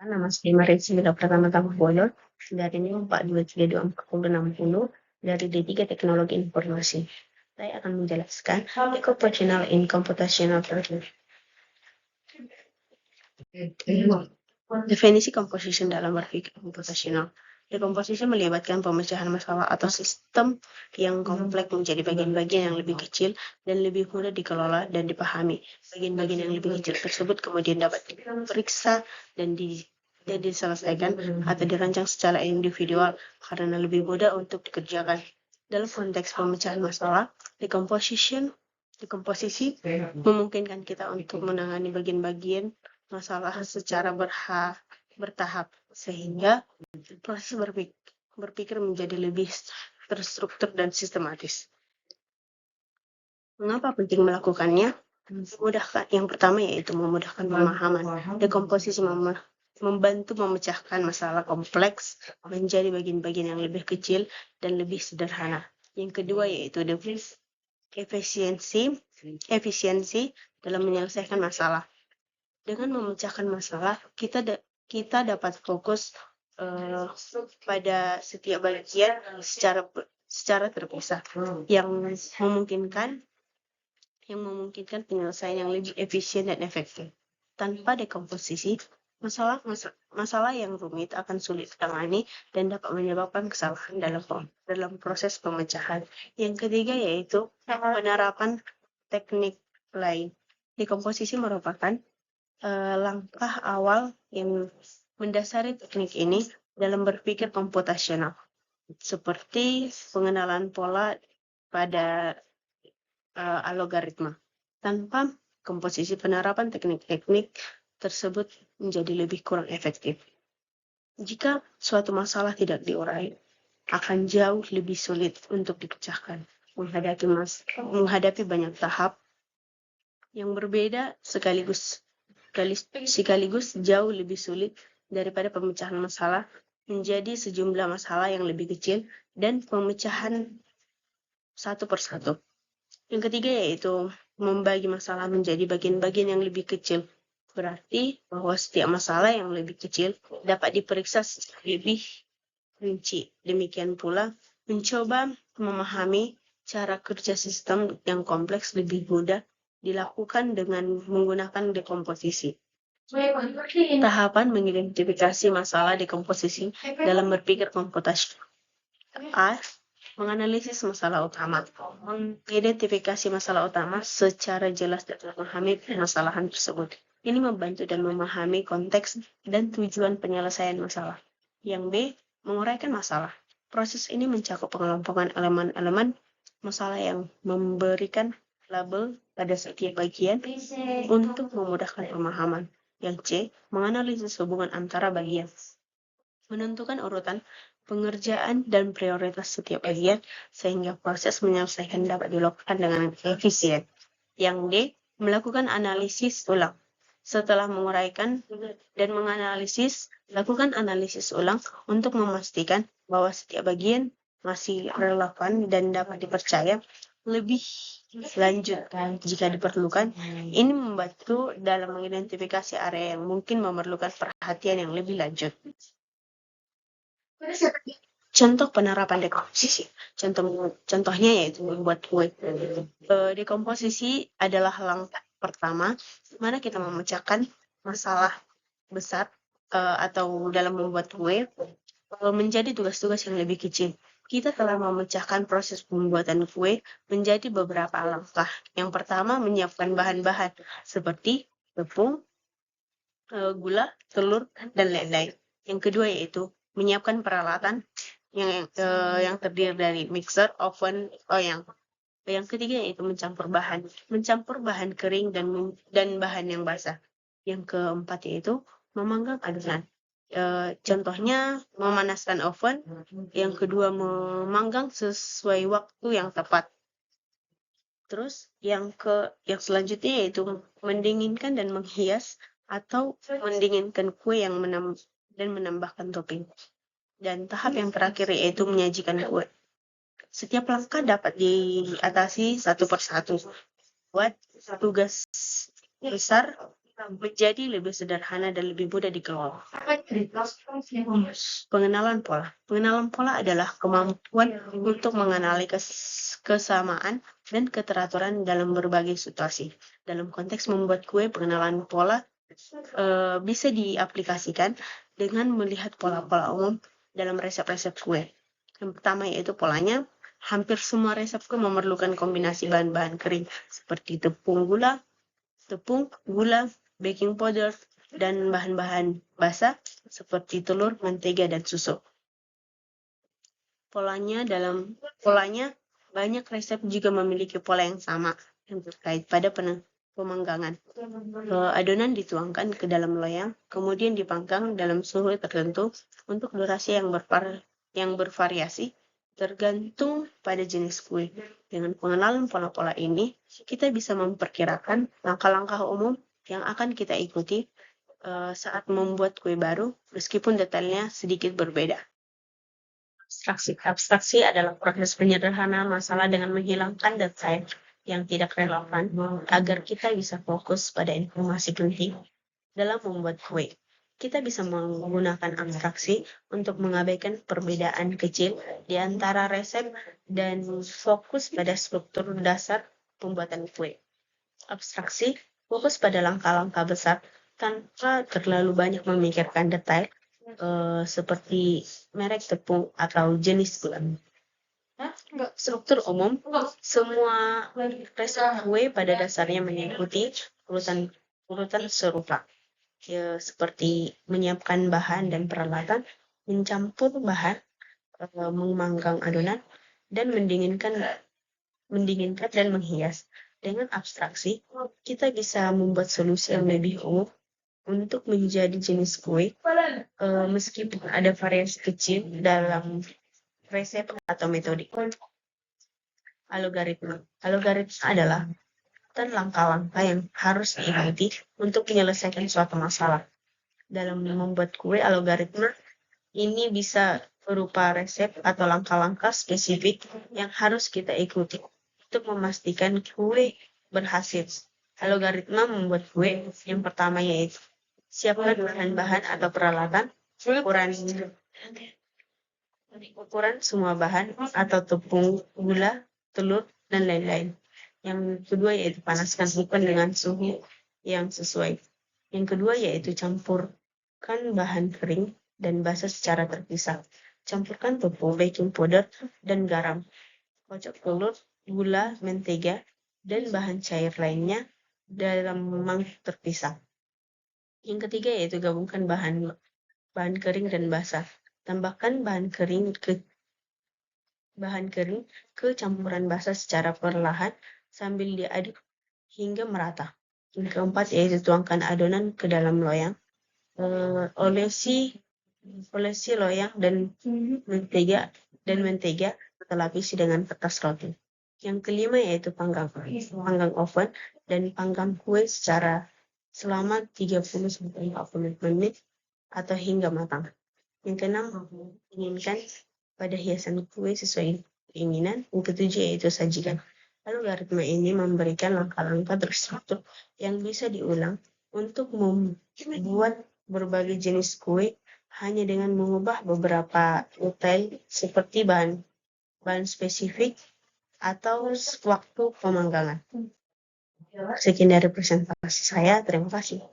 Nama Slimari Sila pertama-tama bodol dari 4232460 dari D3 Teknologi Informasi. Saya akan menjelaskan Computational in Computational Theory. Definisi composition dalam berpikir komputasional. Decomposition melibatkan pemecahan masalah atau sistem yang kompleks menjadi bagian-bagian yang lebih kecil dan lebih mudah dikelola dan dipahami. Bagian-bagian yang lebih kecil tersebut kemudian dapat diperiksa dan diselesaikan atau dirancang secara individual karena lebih mudah untuk dikerjakan. Dalam konteks pemecahan masalah, dekomposisi memungkinkan kita untuk menangani bagian-bagian masalah secara bertahap sehingga proses berpikir menjadi lebih terstruktur dan sistematis. Mengapa penting melakukannya? Yang pertama yaitu memudahkan pemahaman. Dekomposisi membantu memecahkan masalah kompleks menjadi bagian-bagian yang lebih kecil dan lebih sederhana. Yang kedua yaitu efisiensi dalam menyelesaikan masalah. Dengan memecahkan masalah, kita dapat fokus pada setiap bagian secara terpisah yang memungkinkan penyelesaian yang lebih efisien dan efektif. Tanpa dekomposisi, masalah yang rumit akan sulit ditangani dan dapat menyebabkan kesalahan dalam proses pemecahan. Yang ketiga yaitu penerapan teknik lain. Dekomposisi merupakan langkah awal yang mendasari teknik ini dalam berpikir komputasional, seperti pengenalan pola pada algoritma. Tanpa komposisi, penerapan teknik-teknik tersebut menjadi lebih kurang efektif. Jika suatu masalah tidak diurai, akan jauh lebih sulit untuk dipecahkan. Menghadapi banyak tahap yang berbeda sekaligus jauh lebih sulit daripada pemecahan masalah menjadi sejumlah masalah yang lebih kecil dan pemecahan satu persatu. Yang ketiga yaitu membagi masalah menjadi bagian-bagian yang lebih kecil. Berarti bahwa setiap masalah yang lebih kecil dapat diperiksa lebih rinci. Demikian pula mencoba memahami cara kerja sistem yang kompleks lebih mudah dilakukan dengan menggunakan dekomposisi. Tahapan mengidentifikasi masalah dekomposisi dalam berpikir komputasional. A. Menganalisis masalah utama. Mengidentifikasi masalah utama secara jelas dan memahami permasalahan tersebut. Ini membantu dan memahami konteks dan tujuan penyelesaian masalah. Yang B. Menguraikan masalah. Proses ini mencakup pengelompokan elemen-elemen masalah yang memberikan label pada setiap bagian untuk memudahkan pemahaman. Yang C. Menganalisis hubungan antara bagian. Menentukan urutan pengerjaan dan prioritas setiap bagian sehingga proses menyelesaikan dapat dilakukan dengan efisien. Yang D. Melakukan analisis ulang. Setelah menguraikan dan menganalisis, lakukan analisis ulang untuk memastikan bahwa setiap bagian masih relevan dan dapat dipercaya lebih lanjut jika diperlukan. Ini membantu dalam mengidentifikasi area yang mungkin memerlukan perhatian yang lebih lanjut. Contoh penerapan dekomposisi. Contohnya yaitu membuat kue. Dekomposisi adalah langkah pertama di mana kita memecahkan masalah besar atau dalam membuat kue menjadi tugas-tugas yang lebih kecil. Kita telah memecahkan proses pembuatan kue menjadi beberapa langkah. Yang pertama, menyiapkan bahan-bahan seperti tepung, gula, telur, dan lain-lain. Yang kedua yaitu menyiapkan peralatan yang terdiri dari mixer, oven, yang ketiga yaitu mencampur bahan kering dan bahan yang basah. Yang keempat yaitu memanggang adonan. Contohnya memanaskan oven. Yang kedua memanggang sesuai waktu yang tepat. Terus yang selanjutnya yaitu mendinginkan dan menghias atau mendinginkan kue yang menambahkan topping. Dan tahap yang terakhir yaitu menyajikan kue. Setiap langkah dapat diatasi satu persatu. Buat tugas besar menjadi lebih sederhana dan lebih mudah dikelola. Pengenalan pola. Pengenalan pola adalah kemampuan untuk mengenali kesamaan dan keteraturan dalam berbagai situasi. Dalam konteks membuat kue, pengenalan pola bisa diaplikasikan dengan melihat pola-pola umum dalam resep-resep kue. Yang pertama yaitu polanya. Hampir semua resep kue memerlukan kombinasi bahan-bahan kering seperti tepung, gula, baking powder, dan bahan-bahan basah seperti telur, mentega, dan susu. Polanya banyak resep juga memiliki pola yang sama yang terkait pada pemanggangan. Adonan dituangkan ke dalam loyang, kemudian dipanggang dalam suhu tertentu untuk durasi yang bervariasi tergantung pada jenis kue. Dengan pengenalan pola-pola ini, kita bisa memperkirakan langkah-langkah umum yang akan kita ikuti saat membuat kue baru, meskipun detailnya sedikit berbeda. Abstraksi adalah proses penyederhanaan masalah dengan menghilangkan detail yang tidak relevan agar kita bisa fokus pada informasi penting dalam membuat kue. Kita bisa menggunakan abstraksi untuk mengabaikan perbedaan kecil di antara resep dan fokus pada struktur dasar pembuatan kue. Abstraksi fokus pada langkah-langkah besar tanpa terlalu banyak memikirkan detail seperti merek tepung atau jenis gula. Struktur umum, semua resep kue pada dasarnya mengikuti urutan serupa. Seperti menyiapkan bahan dan peralatan, mencampur bahan, memanggang adonan, dan mendinginkan dan menghias. Dengan abstraksi, kita bisa membuat solusi yang lebih umum untuk menjadi jenis kue, meskipun ada variasi kecil dalam resep atau metode. Algoritma adalah langkah-langkah yang harus diikuti untuk menyelesaikan suatu masalah. Dalam membuat kue, algoritma ini bisa berupa resep atau langkah-langkah spesifik yang harus kita ikuti untuk memastikan kue berhasil. Algoritma membuat kue yang pertama yaitu siapkan bahan-bahan atau peralatan, ukuran semua bahan atau tepung, gula, telur, dan lain-lain. Yang kedua yaitu panaskan oven dengan suhu yang sesuai. Yang kedua yaitu campurkan bahan kering dan basah secara terpisah. Campurkan tepung, baking powder, dan garam. Kocok telur, gula, mentega, dan bahan cair lainnya dalam mangkuk terpisah. Yang ketiga yaitu gabungkan bahan kering dan basah. Tambahkan bahan kering ke campuran basah secara perlahan sambil diaduk hingga merata. Yang keempat yaitu tuangkan adonan ke dalam loyang. Olesi loyang dan mentega atau lapisi dengan kertas roti. Yang kelima yaitu panggang oven dan panggang kue selama 30-40 menit atau hingga matang. Yang keenam, inginkan pada hiasan kue sesuai keinginan. Yang ketujuh yaitu sajikan. Algoritma ini memberikan langkah-langkah terstruktur yang bisa diulang untuk membuat berbagai jenis kue hanya dengan mengubah beberapa detail seperti bahan spesifik atau waktu pemanggangan. Sekian dari presentasi saya. Terima kasih.